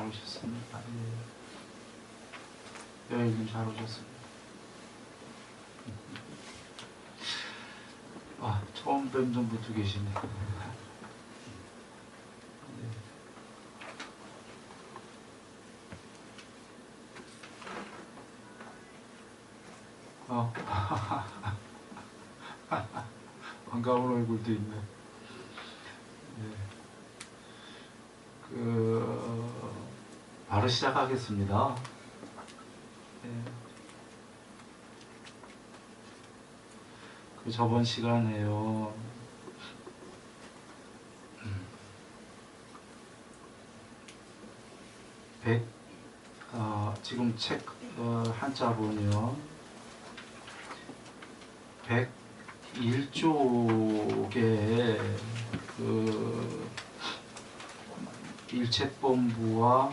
오셨습니다. 예. 여행님 잘 오셨습니다. 아, 처음 뵌 분도 계시네. 네. 반가운 얼굴도 있네. 네. 바로 시작하겠습니다. 네. 저번 시간에요. 지금 책 한자본이요. 101쪽에 일체본부와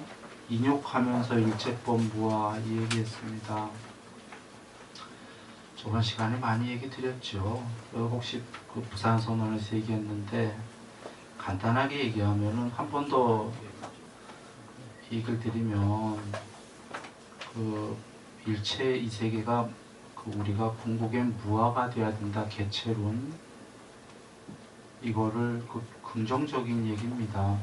인욕하면서 일체본부와 얘기했습니다. 저번 시간에 많이 얘기 드렸죠. 혹시 부산선언에서 얘기했는데 간단하게 얘기하면은 한 번 더 얘기를 드리면 일체 이 세계가 우리가 궁극의 무아가 되어야 된다. 개체론 이거를 긍정적인 얘기입니다.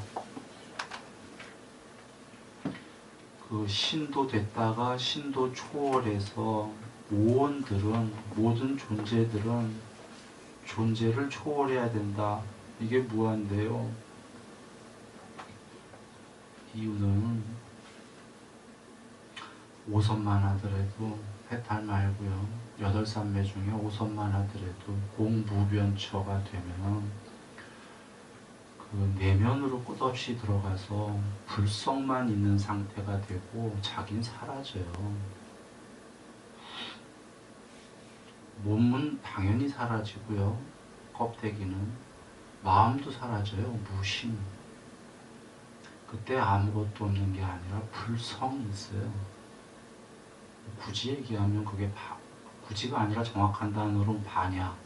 신도 됐다가 신도 초월해서 모든 존재들은 존재를 초월해야 된다. 이게 무아인데요. 이유는 5선만 하더라도 해탈 말고요. 8산매 중에 5선만 하더라도 공무변처가 되면 내면으로 끝없이 들어가서 불성만 있는 상태가 되고 자긴 사라져요. 몸은 당연히 사라지고요. 껍데기는 마음도 사라져요. 무심. 그때 아무것도 없는 게 아니라 불성이 있어요. 굳이 얘기하면 그게 굳이가 아니라 정확한 단어로는 반야.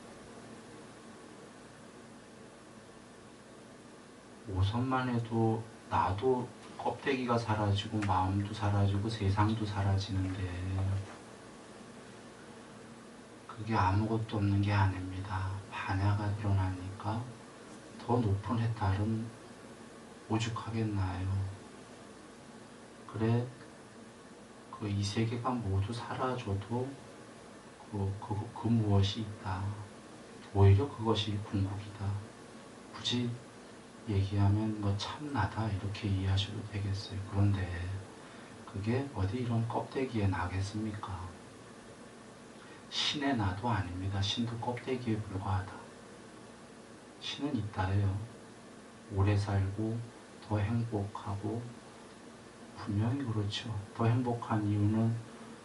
5선만 해도 나도 껍데기가 사라지고 마음도 사라지고 세상도 사라지는데 그게 아무것도 없는 게 아닙니다. 반야가 드러나니까 더 높은 해탈은 오죽하겠나요. 그래 이 세계가 모두 사라져도 그 무엇이 있다. 오히려 그것이 궁극이다. 굳이 얘기하면 참나다 이렇게 이해하셔도 되겠어요. 그런데 그게 어디 이런 껍데기에 나겠습니까? 신의 나도 아닙니다. 신도 껍데기에 불과하다. 신은 있다래요. 오래 살고 더 행복하고 분명히 그렇죠. 더 행복한 이유는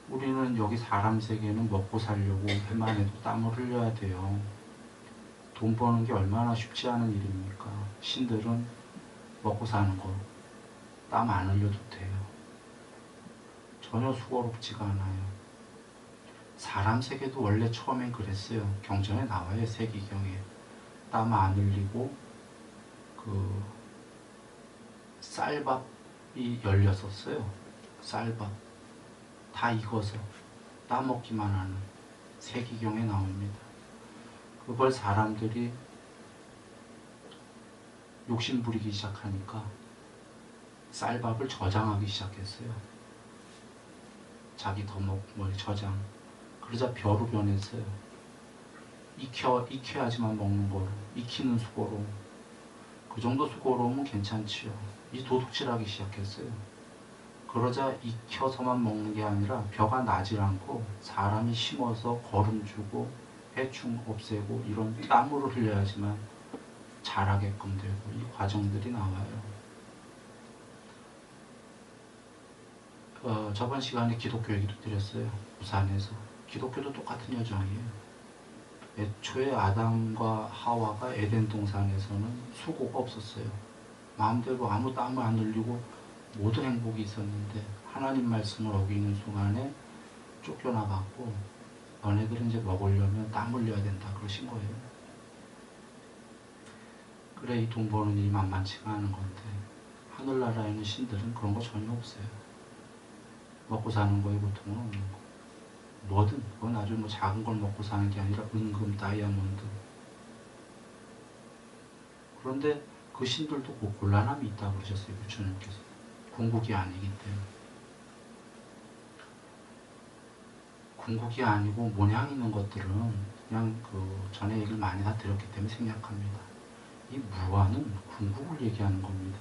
우리는 여기 사람 세계는 먹고 살려고 해만 해도 땀을 흘려야 돼요. 돈 버는 게 얼마나 쉽지 않은 일입니까? 신들은 먹고 사는 거 땀 안 흘려도 돼요. 전혀 수고롭지가 않아요. 사람 세계도 원래 처음엔 그랬어요. 경전에 나와요. 세기경에. 땀 안 흘리고 쌀밥이 열렸었어요. 쌀밥 다 익어서 따먹기만 하는 세기경에 나옵니다. 그걸 사람들이 욕심 부리기 시작하니까 쌀밥을 저장하기 시작했어요. 자기 더 먹고 저장. 그러자 벼로 변했어요. 익혀야지만 먹는 거로. 익히는 수고로. 그 정도 수고로우면 괜찮지요. 이 도둑질하기 시작했어요. 그러자 익혀서만 먹는 게 아니라 벼가 나질 않고 사람이 심어서 거름 주고 해충 없애고 이런 땀으로 흘려야지만 자라게끔 되고 이 과정들이 나와요. 저번 시간에 기독교 얘기도 드렸어요. 부산에서. 기독교도 똑같은 여정이에요. 애초에 아담과 하와가 에덴 동산에서는 수고가 없었어요. 마음대로 아무 땀을 안 흘리고 모든 행복이 있었는데 하나님 말씀을 어기는 순간에 쫓겨나갔고 너네들은 이제 먹으려면 땀 흘려야 된다 그러신 거예요. 그래 이 돈 버는 일이 만만치가 않은 건데 하늘나라에 있는 신들은 그런 거 전혀 없어요. 먹고 사는 거에 고통은 없는 거. 뭐든 그건 아주 뭐 작은 걸 먹고 사는 게 아니라 은금, 다이아몬드. 그런데 그 신들도 그 곤란함이 있다고 그러셨어요. 부처님께서. 궁극이 아니기 때문에. 궁극이 아니고 모양 있는 것들은 그냥 그 전에 얘기를 많이 다 드렸기 때문에 생략합니다. 이 무아는 궁극을 얘기하는 겁니다.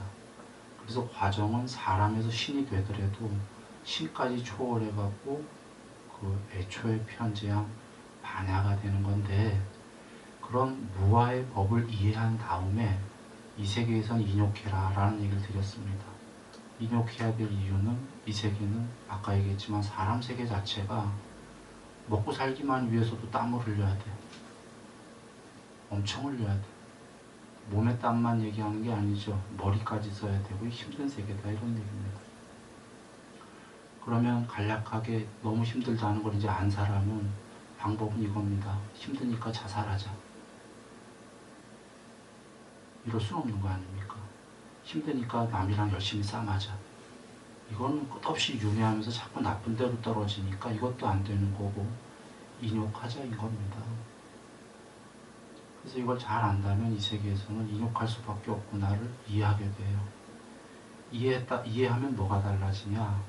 그래서 과정은 사람에서 신이 되더라도 신까지 초월해갖고 그 애초의 편재양 반야가 되는 건데, 그런 무아의 법을 이해한 다음에 이 세계에선 인욕해라 라는 얘기를 드렸습니다. 인욕해야 될 이유는 이 세계는 아까 얘기했지만 사람 세계 자체가 먹고 살기만 위해서도 땀을 흘려야 돼. 엄청 흘려야 돼. 몸에 땀만 얘기하는 게 아니죠. 머리까지 써야 되고 힘든 세계다 이런 얘기입니다. 그러면 간략하게 너무 힘들다는 걸 이제 안 사람은 방법은 이겁니다. 힘드니까 자살하자. 이럴 수는 없는 거 아닙니까? 힘드니까 남이랑 열심히 싸맞아. 이거는 끝없이 윤회하면서 자꾸 나쁜 데로 떨어지니까 이것도 안 되는 거고 인욕하자인 겁니다. 그래서 이걸 잘 안다면 이 세계에서는 인욕할 수밖에 없구나를 이해하게 돼요. 이해하면 뭐가 달라지냐?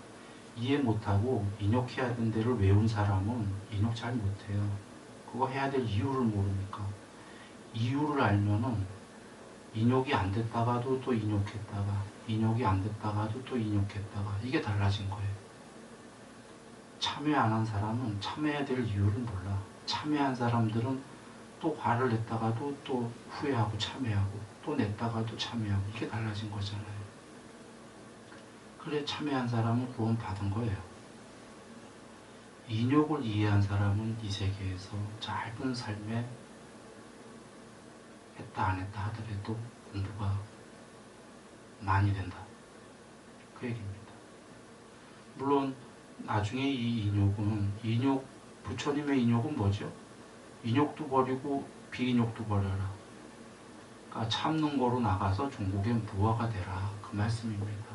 이해 못하고 인욕해야 되는 데를 외운 사람은 인욕 잘 못해요. 그거 해야 될 이유를 모르니까. 이유를 알면은 인욕이 안 됐다가도 또 인욕했다가, 인욕이 안 됐다가도 또 인욕했다가, 이게 달라진 거예요. 참회 안 한 사람은 참회해야 될 이유를 몰라. 참회한 사람들은 또 화를 냈다가도 또 후회하고 참회하고, 또 냈다가도 참회하고, 이게 달라진 거잖아요. 그래 참회한 사람은 구원 받은 거예요. 인욕을 이해한 사람은 이 세계에서 짧은 삶에 했다 안 했다 하더라도 공부가 많이 된다. 그 얘기입니다. 물론 나중에 이 인욕, 부처님의 인욕은 뭐죠? 인욕도 버리고 비인욕도 버려라. 그러니까 참는 거로 나가서 종국의 무아가 되라. 그 말씀입니다.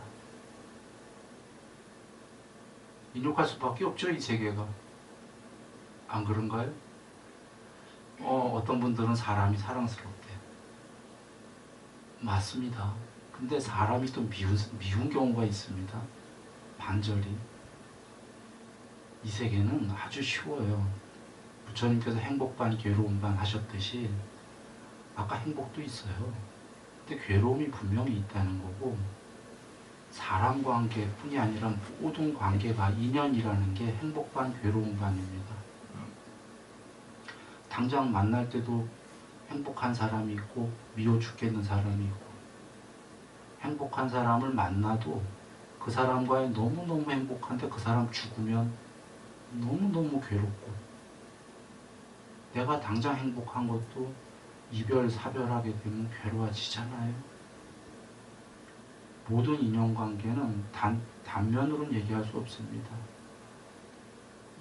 인욕할 수밖에 없죠, 이 세계가. 안 그런가요? 어떤 분들은 사람이 사랑스럽대. 맞습니다. 근데 사람이 또 미운 경우가 있습니다. 반절이. 이 세계는 아주 쉬워요. 부처님께서 행복반, 괴로움반 하셨듯이 아까 행복도 있어요. 근데 괴로움이 분명히 있다는 거고, 사람 관계뿐이 아니라 모든 관계가 인연이라는 게 행복반, 괴로움반입니다. 당장 만날 때도 행복한 사람이 있고 미워 죽겠는 사람이 있고, 행복한 사람을 만나도 그 사람과의 너무너무 행복한데 그 사람 죽으면 너무너무 괴롭고, 내가 당장 행복한 것도 이별, 사별하게 되면 괴로워지잖아요. 모든 인연관계는 단면으로는 얘기할 수 없습니다.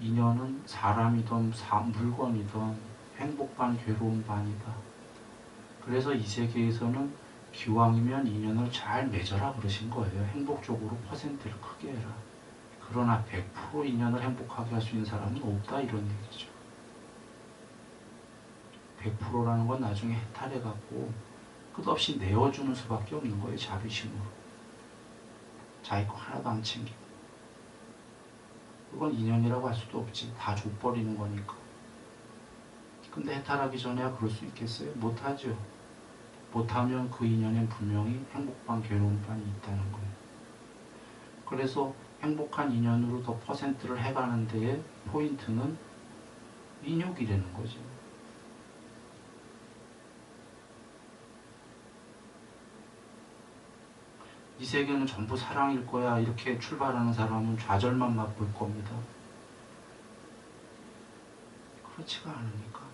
인연은 사람이든 물건이든 행복반, 괴로움반이다. 그래서 이 세계에서는 기왕이면 인연을 잘 맺어라 그러신 거예요. 행복적으로 퍼센트를 크게 해라. 그러나 100% 인연을 행복하게 할 수 있는 사람은 없다 이런 얘기죠. 100%라는 건 나중에 해탈해갖고 끝없이 내어주는 수밖에 없는 거예요. 자비심으로. 자기 거 하나도 안 챙기고. 그건 인연이라고 할 수도 없지. 다 줘버리는 거니까. 근데 해탈하기 전에야 그럴 수 있겠어요? 못하죠. 못하면 그 인연엔 분명히 행복반, 괴로움반이 있다는 거예요. 그래서 행복한 인연으로 더 퍼센트를 해가는 데에 포인트는 인욕이라는 거죠. 이 세계는 전부 사랑일 거야 이렇게 출발하는 사람은 좌절만 맛볼 겁니다. 그렇지가 않으니까.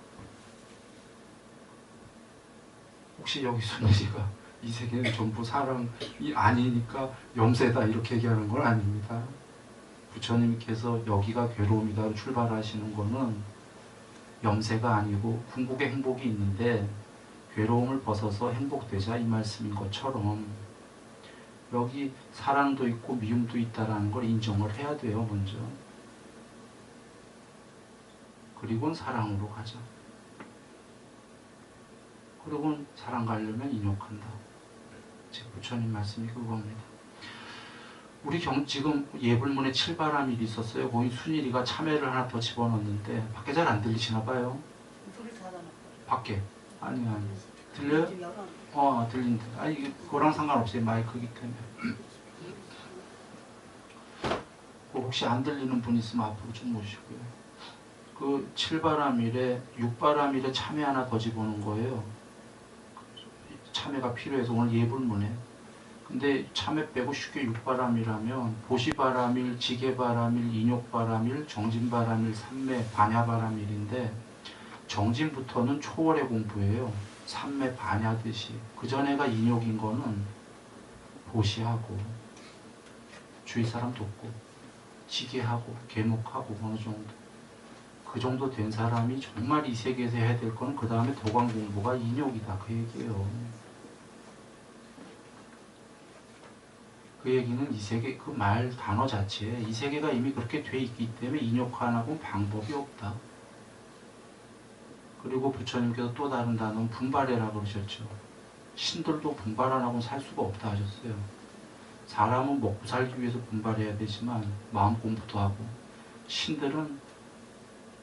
혹시 여기서 우리가 이 세계는 전부 사랑이 아니니까 염세다 이렇게 얘기하는 건 아닙니다. 부처님께서 여기가 괴로움이다 출발하시는 거는 염세가 아니고 궁극의 행복이 있는데 괴로움을 벗어서 행복되자 이 말씀인 것처럼, 여기 사랑도 있고 미움도 있다라는 걸 인정을 해야 돼요, 먼저. 그리고는 사랑으로 가자. 그리고는 사랑 가려면 인욕한다. 제 부처님 말씀이 그겁니다. 우리 지금 예불문에 7바람일이 있었어요. 거기 순일이가 참외를 하나 더 집어넣는데 밖에 잘 안 들리시나 봐요. 밖에. 아니. 들려요? 들린다. 아니, 그거랑 상관없어요. 마이크기 때문에. 혹시 안 들리는 분 있으면 앞으로 좀 모시고요. 그 7바람일에 6바람일에 참외 하나 더 집어넣은 거예요. 참외가 필요해서 오늘 예불문에. 근데 참외 빼고 쉽게 6바람이라면 보시바람일, 지게바람일, 인욕바람일, 정진바람일, 삼매, 반야바람일인데 정진부터는 초월의 공부예요. 삼매, 반야듯이. 그 전에가 인욕인 거는 보시하고 주위 사람 돕고 지게하고 계목하고 어느 정도. 그 정도 된 사람이 정말 이 세계에서 해야 될 거는 그 다음에 도관 공부가 인욕이다. 그 얘기예요. 그 얘기는 이 세계 그 말 단어 자체에 이 세계가 이미 그렇게 돼 있기 때문에 인욕하나고는 방법이 없다. 그리고 부처님께서 또 다른 단어는 분발해라 그러셨죠. 신들도 분발 안 하고는 살 수가 없다 하셨어요. 사람은 먹고 살기 위해서 분발해야 되지만 마음 공부도 하고 신들은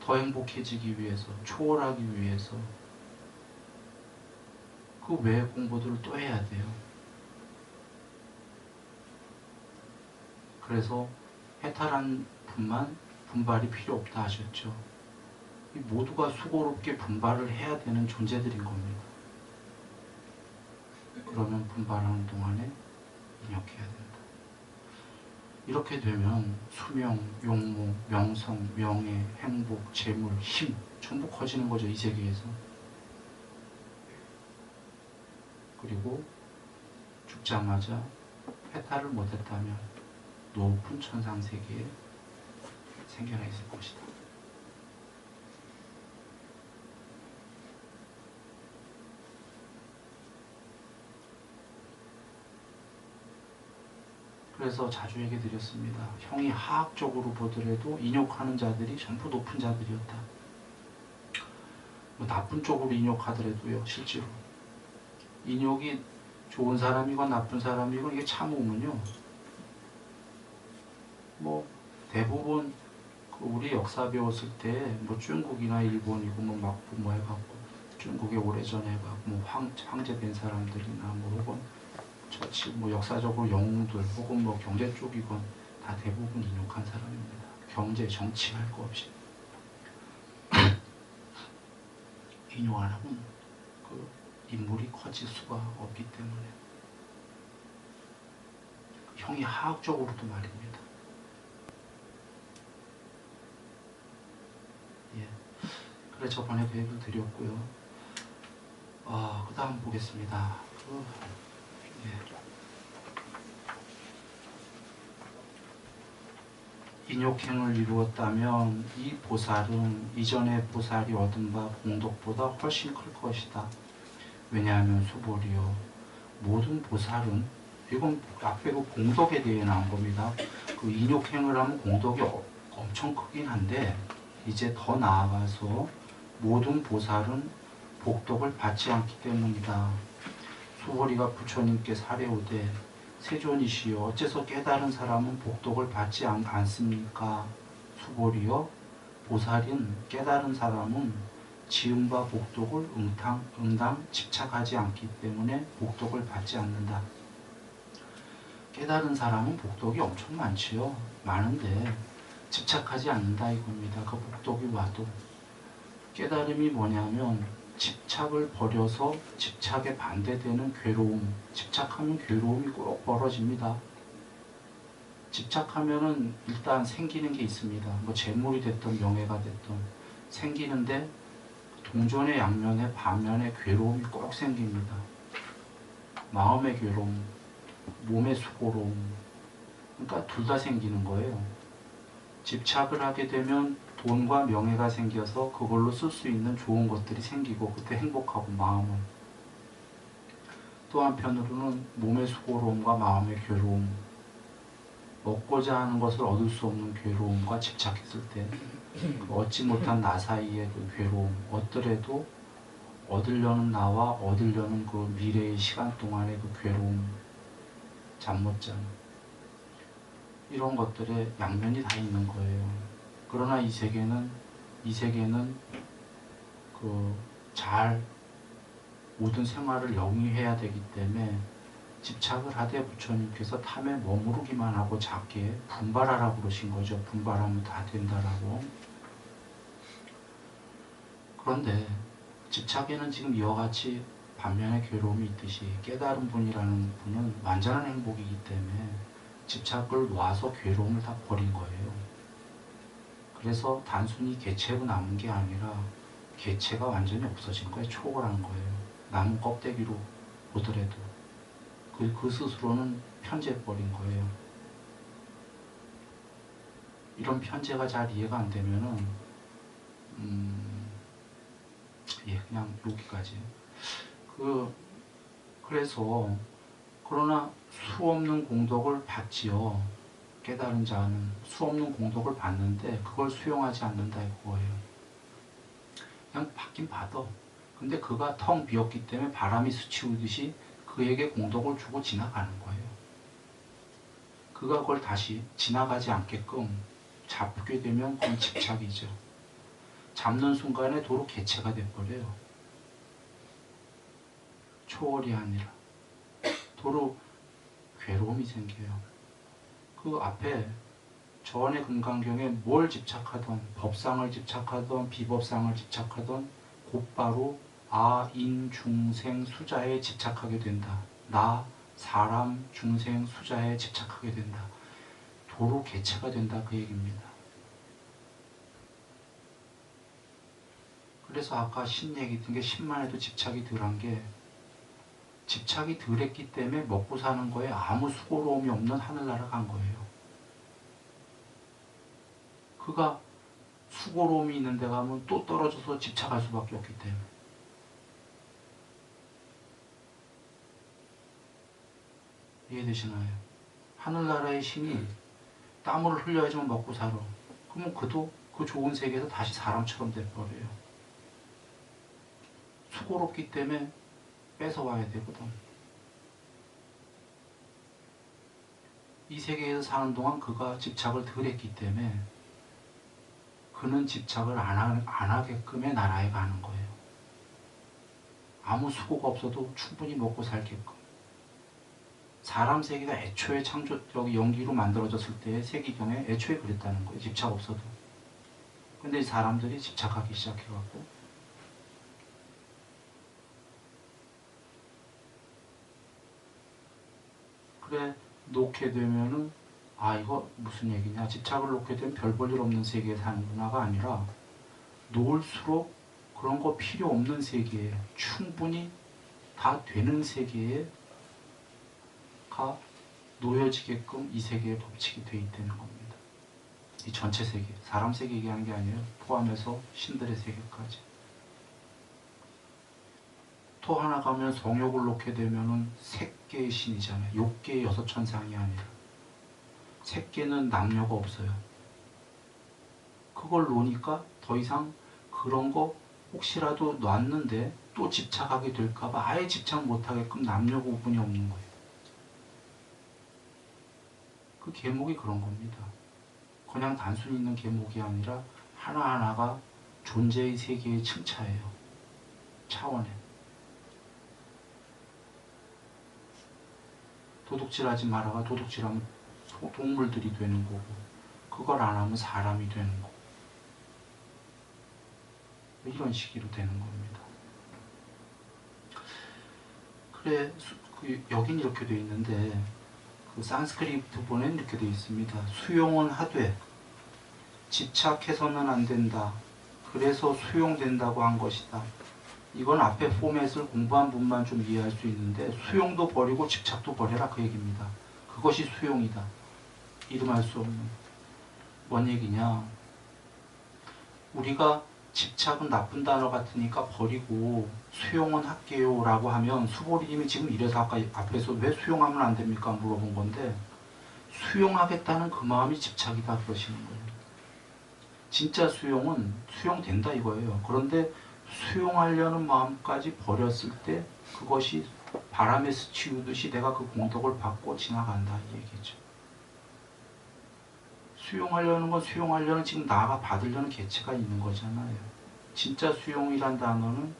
더 행복해지기 위해서 초월하기 위해서 그 외의 공부들을 또 해야 돼요. 그래서 해탈한 분만 분발이 필요 없다 하셨죠. 모두가 수고롭게 분발을 해야 되는 존재들인 겁니다. 그러면 분발하는 동안에 인욕해야 된다. 이렇게 되면 수명, 용모, 명성, 명예, 행복, 재물, 힘 전부 커지는 거죠. 이 세계에서. 그리고 죽자마자 해탈을 못했다면 높은 천상세계에 생겨나 있을 것이다. 그래서 자주 얘기 드렸습니다. 형이 하학적으로 보더라도 인욕하는 자들이 전부 높은 자들이었다. 뭐 나쁜 쪽으로 인욕하더라도요. 실제로 인욕이 좋은 사람이건 나쁜 사람이건 이게 참으면요. 뭐 대부분 우리 역사 배웠을 때 뭐 중국이나 일본이고 뭐 막부 뭐 해갖고 중국에 오래전에 해갖고 뭐 황제 된 사람들이나 뭐 혹은 저치 뭐 역사적으로 영웅들 혹은 뭐 경제 쪽이건 다 대부분 인욕한 사람입니다. 경제, 정치 할 거 없이 인욕 안 하면 그 인물이 커질 수가 없기 때문에 형이 하학적으로도 말입니다. 예. 그래 저번에도 얘기를 드렸고요. 그 다음 보겠습니다. 인욕행을 이루었다면 이 보살은 이전의 보살이 얻은 바 공덕보다 훨씬 클 것이다. 왜냐하면 수보리요. 모든 보살은 이건 앞에 그 공덕에 대해 나온 겁니다. 그 인욕행을 하면 공덕이 엄청 크긴 한데 이제 더 나아가서 모든 보살은 복덕을 받지 않기 때문이다. 수보리가 부처님께 사례오되 세존이시여 어째서 깨달은 사람은 복덕을 받지 않습니까? 수보리여 보살인 깨달은 사람은 지음바 복덕을 응당 집착하지 않기 때문에 복덕을 받지 않는다. 깨달은 사람은 복덕이 엄청 많지요. 많은데 집착하지 않는다 이겁니다. 그 복덕이 와도. 깨달음이 뭐냐면 집착을 버려서 집착에 반대되는 괴로움. 집착하면 괴로움이 꼭 벌어집니다. 집착하면은 일단 생기는 게 있습니다. 뭐 재물이 됐든 명예가 됐든 생기는데 동전의 양면에 반면에 괴로움이 꼭 생깁니다. 마음의 괴로움, 몸의 수고로움. 그러니까 둘 다 생기는 거예요. 집착을 하게 되면 돈과 명예가 생겨서 그걸로 쓸 수 있는 좋은 것들이 생기고 그때 행복하고 마음은. 또 한편으로는 몸의 수고로움과 마음의 괴로움, 얻고자 하는 것을 얻을 수 없는 괴로움과 집착했을 때 얻지 못한 나 사이의 그 괴로움, 얻더라도 얻으려는 나와 얻으려는 그 미래의 시간 동안의 그 괴로움, 잠 못 자는 이런 것들의 양면이 다 있는 거예요. 그러나 이 세계는 잘 모든 생활을 영위해야 되기 때문에 집착을 하되 부처님께서 탐에 머무르기만 하고 작게 분발하라고 그러신 거죠. 분발하면 다 된다라고. 그런데 집착에는 지금 이와 같이 반면의 괴로움이 있듯이 깨달은 분이라는 분은 완전한 행복이기 때문에 집착을 놔서 괴로움을 다 버린 거예요. 그래서 단순히 개체로 남은 게 아니라 개체가 완전히 없어진 거예요. 초월한 거예요. 나무 껍데기로 보더라도 그 스스로는 편재버린 거예요. 이런 편재가 잘 이해가 안 되면은 그냥 여기까지. 그래서 그러나 수 없는 공덕을 받지요. 깨달은 자는 수 없는 공덕을 받는데 그걸 수용하지 않는다 이거예요. 그냥 받긴 받아. 근데 그가 텅 비었기 때문에 바람이 스치우듯이 그에게 공덕을 주고 지나가는 거예요. 그가 그걸 다시 지나가지 않게끔 잡게 되면 그건 집착이죠. 잡는 순간에 도로 개체가 돼버려요. 초월이 아니라 도로 괴로움이 생겨요. 그 앞에 저원의 금강경에 뭘 집착하던 법상을 집착하던 비법상을 집착하던 곧바로 아, 인, 중생, 수자에 집착하게 된다. 나, 사람, 중생, 수자에 집착하게 된다. 도로 개체가 된다 그 얘기입니다. 그래서 아까 신 얘기 든 게 신만 해도 집착이 덜한 게 집착이 덜했기 때문에 먹고 사는 거에 아무 수고로움이 없는 하늘나라 간 거예요. 그가 수고로움이 있는 데 가면 또 떨어져서 집착할 수밖에 없기 때문에. 이해되시나요? 하늘나라의 신이 땀을 흘려야지만 먹고 살아. 그러면 그도 그 좋은 세계에서 다시 사람처럼 돼버려요. 수고롭기 때문에 뺏어와야 되거든. 이 세계에서 사는 동안 그가 집착을 덜 했기 때문에 그는 집착을 안 하게끔의 나라에 가는 거예요. 아무 수고가 없어도 충분히 먹고 살게끔. 사람 세계가 애초에 여기 연기로 만들어졌을 때의 세기경에 애초에 그랬다는 거예요. 집착 없어도. 근데 이 사람들이 집착하기 시작해갖고 그래 놓게 되면은 아 이거 무슨 얘기냐, 집착을 놓게 되면 별 볼 일 없는 세계에 사는구나가 아니라 놓을수록 그런 거 필요 없는 세계에 충분히 다 되는 세계에 가 놓여지게끔 이 세계의 법칙이 돼 있다는 겁니다. 이 전체 세계, 사람 세계 얘기하는 게 아니에요. 포함해서 신들의 세계까지. 또 하나 가면 성욕을 놓게 되면은 색계의 신이잖아요. 욕계의 여섯 천상이 아니라 색계는 남녀가 없어요. 그걸 놓으니까 더 이상 그런 거 혹시라도 놨는데 또 집착하게 될까봐 아예 집착 못하게끔 남녀 구분이 없는 거예요. 그 계목이 그런 겁니다. 그냥 단순히 있는 계목이 아니라 하나하나가 존재의 세계의 층차예요. 차원에. 도둑질하지 말아가 도둑질하면 동물들이 되는 거고, 그걸 안 하면 사람이 되는 거고, 이런 식으로 되는 겁니다. 그래, 여긴 이렇게 돼 있는데 그 산스크리트 본에는 이렇게 돼 있습니다. 수용은 하되 집착해서는 안 된다. 그래서 수용된다고 한 것이다. 이건 앞에 포맷을 공부한 분만 좀 이해할 수 있는데 수용도 버리고 집착도 버려라 그 얘기입니다. 그것이 수용이다. 이름할 수 없는. 뭔 얘기냐? 우리가 집착은 나쁜 단어 같으니까 버리고 수용은 할게요 라고 하면, 수보리님이 지금 이래서 아까 앞에서 왜 수용하면 안 됩니까 물어본 건데, 수용하겠다는 그 마음이 집착이다 그러시는 거예요. 진짜 수용은 수용된다 이거예요. 그런데 수용하려는 마음까지 버렸을 때 그것이 바람에 스치우듯이 내가 그 공덕을 받고 지나간다 이 얘기죠. 수용하려는 건 수용하려는 지금 나가 받으려는 개체가 있는 거잖아요. 진짜 수용이란 단어는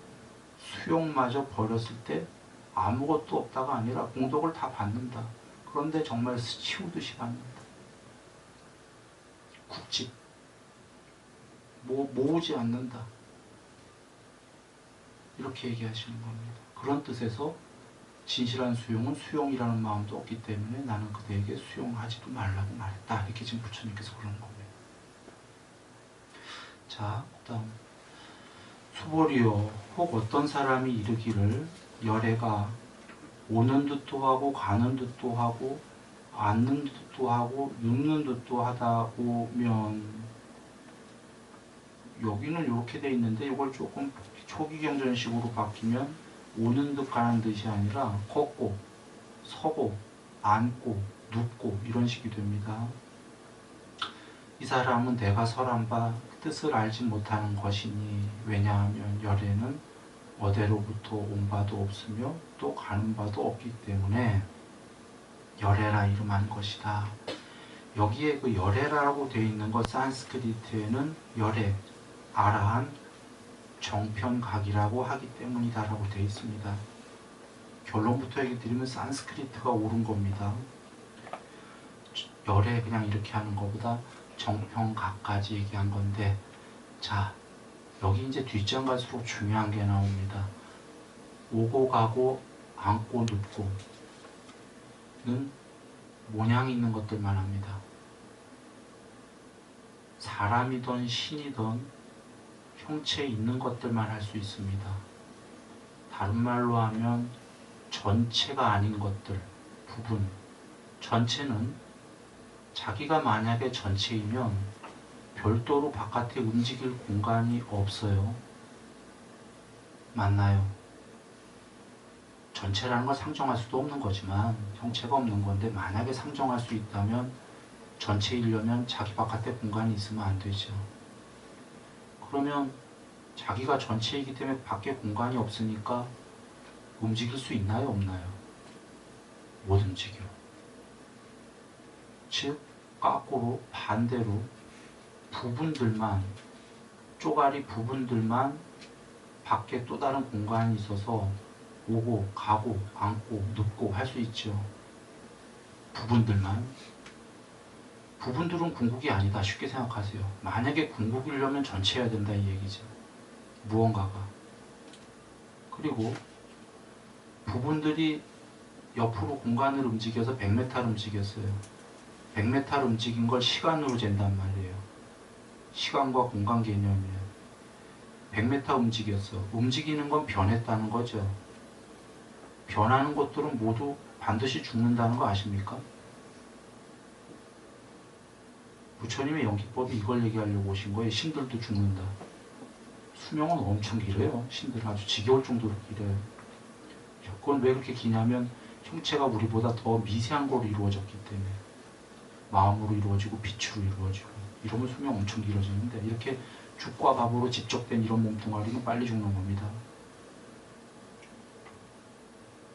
수용마저 버렸을 때 아무것도 없다가 아니라 공덕을 다 받는다. 그런데 정말 스치우듯이 받는다. 굵직 모으지 않는다. 이렇게 얘기하시는 겁니다. 그런 뜻에서 진실한 수용은 수용이라는 마음도 없기 때문에 나는 그대에게 수용하지도 말라고 말했다. 이렇게 지금 부처님께서 그러는 겁니다. 자, 그 다음 수보리여, 혹 어떤 사람이 이르기를 열애가 오는 듯도 하고 가는 듯도 하고 앉는 듯도 하고 눕는 듯도 하다 오면, 여기는 이렇게 돼 있는데 이걸 조금 초기경전식으로 바뀌면 오는 듯 가는 듯이 아니라 걷고 서고 앉고 눕고 이런 식이 됩니다. 이 사람은 내가 설한 바 뜻을 알지 못하는 것이니, 왜냐하면 열애는 어디로부터 온 바도 없으며 또 가는 바도 없기 때문에 열애라 이름한 것이다. 여기에 그 열애라고 되어 있는 것, 산스크리트에는 열애, 아라한, 정편각이라고 하기 때문이다라고 되어 있습니다. 결론부터 얘기 드리면 산스크리트가 옳은 겁니다. 열애 그냥 이렇게 하는 것보다 정편각까지 얘기한 건데, 자, 여기 이제 뒷장 갈수록 중요한 게 나옵니다. 오고 가고 앉고 눕고는 모양이 있는 것들만 합니다. 사람이든 신이든 형체에 있는 것들만 할 수 있습니다. 다른 말로 하면 전체가 아닌 것들, 부분. 전체는 자기가 만약에 전체이면 별도로 바깥에 움직일 공간이 없어요. 맞나요? 전체라는 걸 상정할 수도 없는 거지만 형체가 없는 건데, 만약에 상정할 수 있다면 전체이려면 자기 바깥에 공간이 있으면 안 되죠. 그러면 자기가 전체이기 때문에 밖에 공간이 없으니까 움직일 수 있나요? 없나요? 못 움직여. 즉 거꾸로 반대로 부분들만, 쪼가리 부분들만 밖에 또 다른 공간이 있어서 오고 가고 앉고 눕고 할 수 있죠. 부분들만. 부분들은 궁극이 아니다 쉽게 생각하세요. 만약에 궁극이려면 전체여야 된다 이 얘기죠. 무언가가. 그리고 부분들이 옆으로 공간을 움직여서 100m 움직였어요. 100m 움직인 걸 시간으로 잰단 말이에요. 시간과 공간 개념이에요. 100m 움직였어. 움직이는 건 변했다는 거죠. 변하는 것들은 모두 반드시 죽는다는 거 아십니까? 부처님의 연기법이 이걸 얘기하려고 오신 거예요. 신들도 죽는다. 수명은 엄청 길어요. 신들은 아주 지겨울 정도로 길어요. 그건 왜 그렇게 기냐면 형체가 우리보다 더 미세한 걸로 이루어졌기 때문에. 마음으로 이루어지고 빛으로 이루어지고 이러면 수명 엄청 길어지는데, 이렇게 죽과 밥으로 집적된 이런 몸뚱아리는 빨리 죽는 겁니다.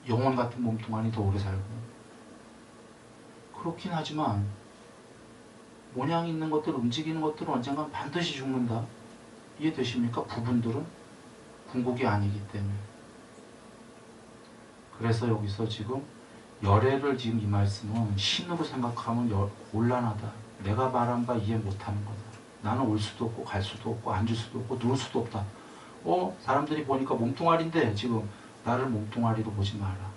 영혼 같은 몸뚱아리 더 오래 살고. 그렇긴 하지만 모양 있는 것들, 움직이는 것들은 언젠간 반드시 죽는다. 이해되십니까? 부분들은 궁극이 아니기 때문에. 그래서 여기서 지금 열애를, 지금 이 말씀은 신으로 생각하면 곤란하다. 내가 말한 바 이해 못하는 거다. 나는 올 수도 없고 갈 수도 없고 앉을 수도 없고 누울 수도 없다. 사람들이 보니까 몸뚱아리인데 지금 나를 몸뚱아리로 보지 마라.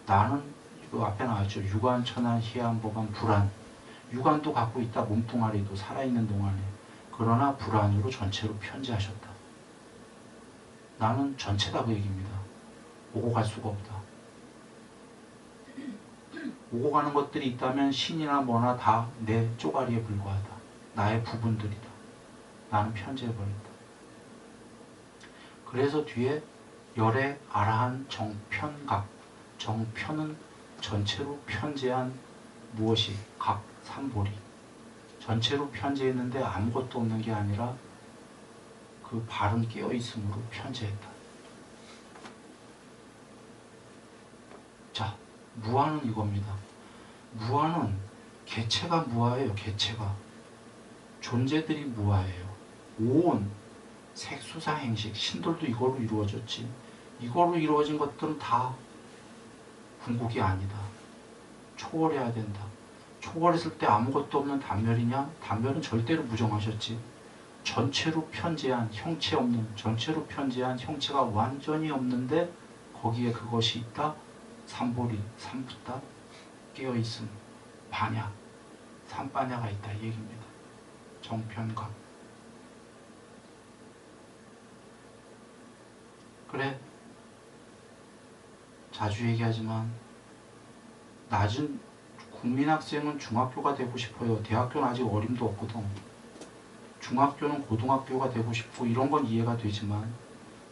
나는 그 앞에 나왔죠. 유관, 천안, 희한, 법안, 불안. 유관도 갖고 있다. 몸뚱아리도 살아있는 동안에. 그러나 불안으로 전체로 편지하셨다. 나는 전체다 그 얘기입니다. 오고 갈 수가 없다. 오고 가는 것들이 있다면 신이나 뭐나 다 내 쪼가리에 불과하다. 나의 부분들이다. 나는 편지해버린다. 그래서 뒤에 열의 아라한 정편각, 정편은 전체로 편재한 무엇이? 각, 삼보리. 전체로 편재했는데 아무것도 없는 게 아니라 그 발은 깨어있음으로 편재했다. 자, 무아는 이겁니다. 무아는 개체가 무아예요. 개체가. 존재들이 무아예요. 온 색수사 행식, 신들도 이걸로 이루어졌지. 이걸로 이루어진 것들은 다 궁극이 아니다. 초월해야 된다. 초월했을 때 아무것도 없는 단멸이냐? 단멸은 절대로 부정하셨지. 전체로 편재한 형체 없는, 전체로 편재한 형체가 완전히 없는데 거기에 그것이 있다. 삼보리, 삼붓다, 깨어있음, 반야, 삼반야가 있다 이 얘기입니다. 정편각. 그래, 자주 얘기하지만 낮은 국민학생은 중학교가 되고 싶어요. 대학교는 아직 어림도 없거든. 중학교는 고등학교가 되고 싶고 이런 건 이해가 되지만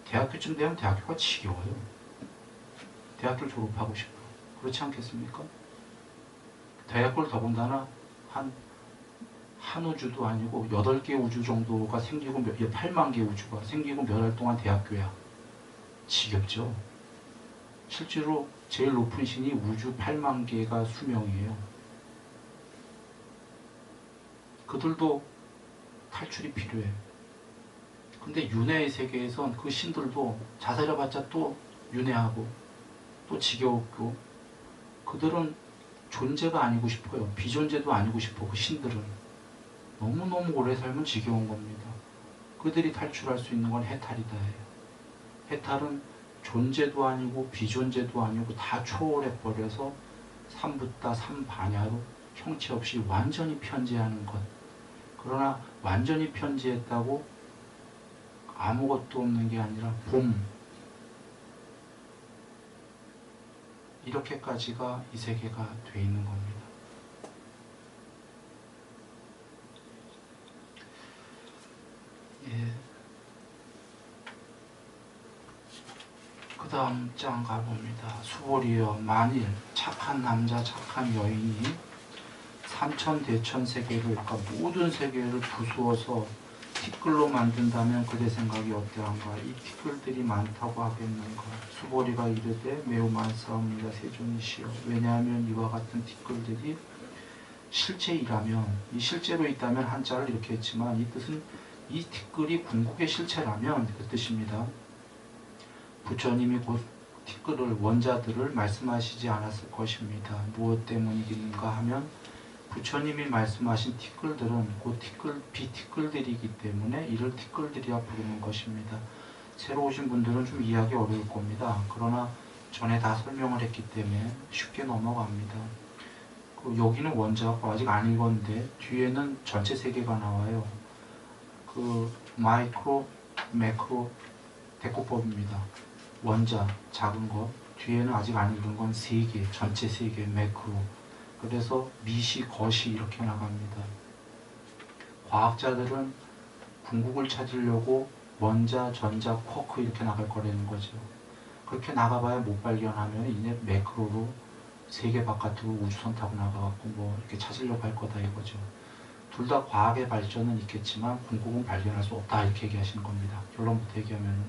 대학교쯤 되면 대학교가 지겨워요. 대학교를 졸업하고 싶어. 그렇지 않겠습니까? 대학교를 더군다나 한 우주도 아니고 8개 우주 정도가 생기고 8만 개 우주가 생기고 몇 달 동안 대학교야. 지겹죠? 실제로 제일 높은 신이 우주 8만 개가 수명이에요. 그들도 탈출이 필요해. 근데 윤회의 세계에선 그 신들도 자살해봤자 또 윤회하고 또 지겨웠고 그들은 존재가 아니고 싶어요. 비존재도 아니고 싶어. 그 신들은 너무너무 오래 살면 지겨운 겁니다. 그들이 탈출할 수 있는 건 해탈이다 해요. 해탈은 존재도 아니고 비존재도 아니고 다 초월해버려서 삼붓다 삼반야로 형체 없이 완전히 편재하는 것. 그러나 완전히 편재했다고 아무것도 없는 게 아니라 봄, 이렇게까지가 이 세계가 돼 있는 겁니다. 예. 그 다음 장 가봅니다. 수보리여, 만일 착한 남자 착한 여인이 삼천대천 세계를, 그러니까 모든 세계를 부수어서 티끌로 만든다면 그대 생각이 어떠한가? 이 티끌들이 많다고 하겠는가? 수보리가 이르되 매우 많사옵니다. 세존이시여. 왜냐하면 이와 같은 티끌들이 실체이라면, 이 실제로 있다면 한자를 이렇게 했지만 이 뜻은 이 티끌이 궁극의 실체라면 그 뜻입니다. 부처님이 곧 티끌을, 원자들을 말씀하시지 않았을 것입니다. 무엇 때문이겠는가 하면 부처님이 말씀하신 티끌들은 곧 비티끌들이기 때문에 이를 티끌들이라 부르는 것입니다. 새로 오신 분들은 좀 이해하기 어려울 겁니다. 그러나 전에 다 설명을 했기 때문에 쉽게 넘어갑니다. 여기는 원자고 아직 안 읽었는데 뒤에는 전체 세계가 나와요. 마이크로, 매크로 대꾸법입니다. 원자, 작은 것, 뒤에는 아직 안 읽은 건 세계, 전체 세계, 매크로. 그래서 미시, 거시 이렇게 나갑니다. 과학자들은 궁극을 찾으려고 원자, 전자, 쿼크 이렇게 나갈 거라는 거죠. 그렇게 나가봐야 못 발견하면 이제 매크로로 세계 바깥으로 우주선 타고 나가갖고 뭐 이렇게 찾으려고 할 거다 이거죠. 둘 다 과학의 발전은 있겠지만 궁극은 발견할 수 없다 이렇게 얘기하시는 겁니다. 결론부터 얘기하면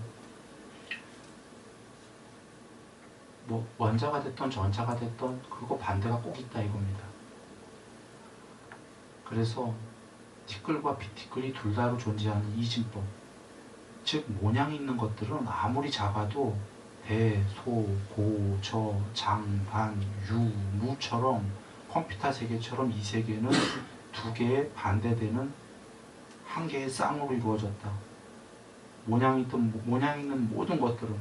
뭐 원자가 됐던 전자가 됐던 그거 반대가 꼭 있다 이겁니다. 그래서 티끌과 비티끌이 둘 다로 존재하는 이진법, 즉 모양 있는 것들은 아무리 작아도 대, 소, 고, 저, 장, 반, 유, 무처럼 컴퓨터 세계처럼 이 세계는 두 개의 반대되는 한 개의 쌍으로 이루어졌다. 모양 있는 모든 것들은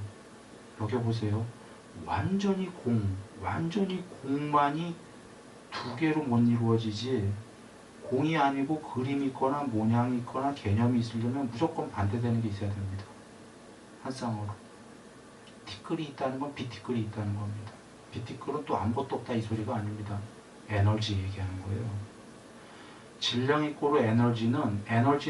여기 보세요. 완전히 공만이 두 개로 못 이루어지지 공이 아니고 그림이 있거나 모양이 있거나 개념이 있으려면 무조건 반대되는 게 있어야 됩니다. 한 쌍으로. 티끌이 있다는 건 비티끌이 있다는 겁니다. 비티끌은 또 아무것도 없다 이 소리가 아닙니다. 에너지 얘기하는 거예요. 질량 이꼬르 에너지는 에너지